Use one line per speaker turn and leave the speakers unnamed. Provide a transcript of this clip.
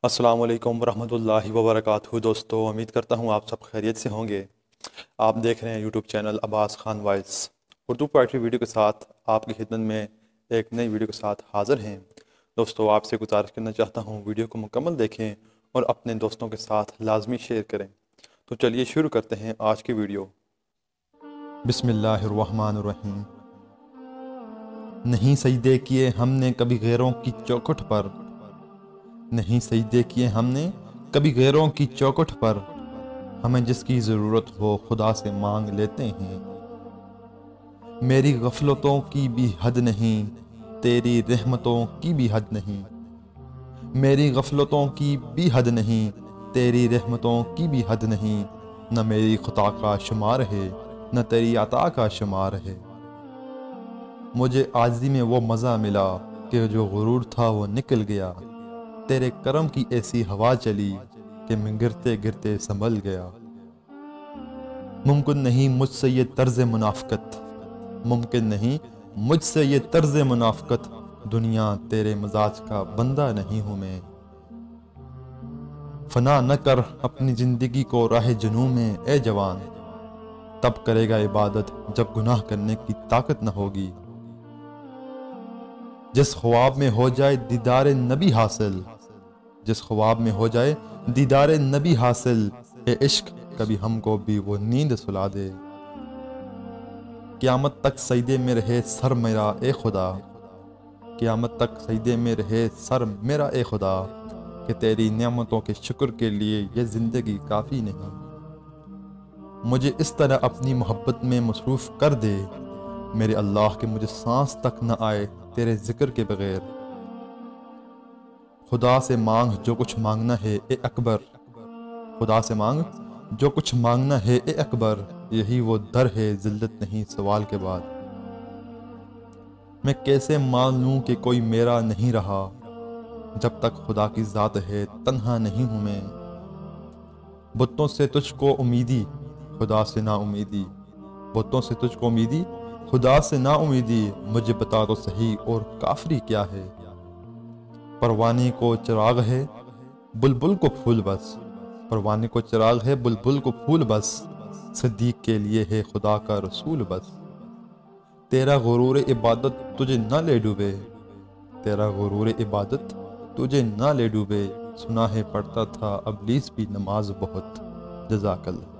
السلام علیکم ورحمۃ اللہ وبرکاتہ دوستو، امید کرتا ہوں آپ سب خیریت سے ہوں گے۔ آپ دیکھ رہے ہیں YouTube channel Abbas Khan voice Urdu poetry video کے ساتھ آپ کی خدمت میں ایک نئی ویڈیو کے ساتھ حاضر ہیں۔ دوستو، آپ سے گزارش کرنا چاہتا ہوں ویڈیو کو مکمل دیکھیں اور اپنے دوستوں کے ساتھ لازمی شیئر کریں۔ تو چلیے شروع کرتے ہیں آج کی ویڈیو۔ بسم اللہ الرحمن الرحیم۔ نہیں سجدے کیے ہم نے کبھی غیروں کی چوکھٹ پر، نہیں سجدے کیے ہم نے کبھی غیروں کی چوکھٹ پر، ہمیں جس کی ضرورت ہو خدا سے مانگ لیتے ہیں۔ میری غفلتوں کی بھی حد نہیں، تیری رحمتوں کی بھی حد نہیں، میری غفلتوں کی بھی حد نہیں، تیری رحمتوں کی بھی حد نہیں، نہ میری خطا کا شمار ہے نہ تیری عطا کا شمار ہے۔ مجھے عاجزی میں وہ مزہ ملا کہ جو غرور تھا وہ نکل گیا، تیرے کرم کی ایسی ہوا چلی کہ میں گرتے گرتے سنبھل گیا۔ ممکن نہیں مجھ سے یہ طرز منافقت، ممکن نہیں مجھ سے یہ طرز منافقت، دنیا تیرے مزاج کا بندہ نہیں ہوں میں۔ فنا نہ کر اپنی زندگی کو راہ جنوں میں اے جوان، تب کرے گا عبادت جب گناہ کرنے کی طاقت نہ ہوگی۔ جس خواب میں ہو جائے دیدار نبی حاصل، جس خواب میں ہو جائے دیدار نبی حاصل، اے عشق کبھی ہم کو بھی وہ نیند سلا دے۔ قیامت تک سجدے میں رہے سر میرا اے خدا، قیامت تک سجدے میں رہے سر میرا اے خدا، کہ تیری نعمتوں کے شکر کے لیے یہ زندگی کافی نہیں۔ مجھے اس طرح اپنی محبت میں مصروف کر دے میرے اللہ کہ مجھے سانس تک نہ آئے تیرے ذکر کے بغیر۔ خدا سے مانگ جو کچھ مانگنا ہے اے اکبر، خدا سے مانگ جو کچھ مانگنا ہے اے اکبر، یہی وہ در ہے ذلت نہیں سوال کے بعد۔ میں کیسے مان لوں کہ کوئی میرا نہیں رہا، جب تک خدا کی ذات ہے تنہا نہیں ہوں میں۔ بتوں سے تجھ کو امیدی خدا سے نا امیدی، بتوں سے تجھ کو امیدی خدا سے نا امیدی، مجھے بتا تو صحیح اور کافری کیا ہے۔ پروانے کو چراغ ہے بلبل کو پھول بس، پروانے کو چراغ ہے بلبل کو پھول بس، صدیق کے لیے ہے خدا کا رسول بس۔ تیرا غرور عبادت تجھے نہ لے ڈوبے، تیرا غرور عبادت تجھے نہ لے ڈوبے، سنا ہے پڑھتا تھا ابلیس بھی نماز بہت۔ جزاک اللہ۔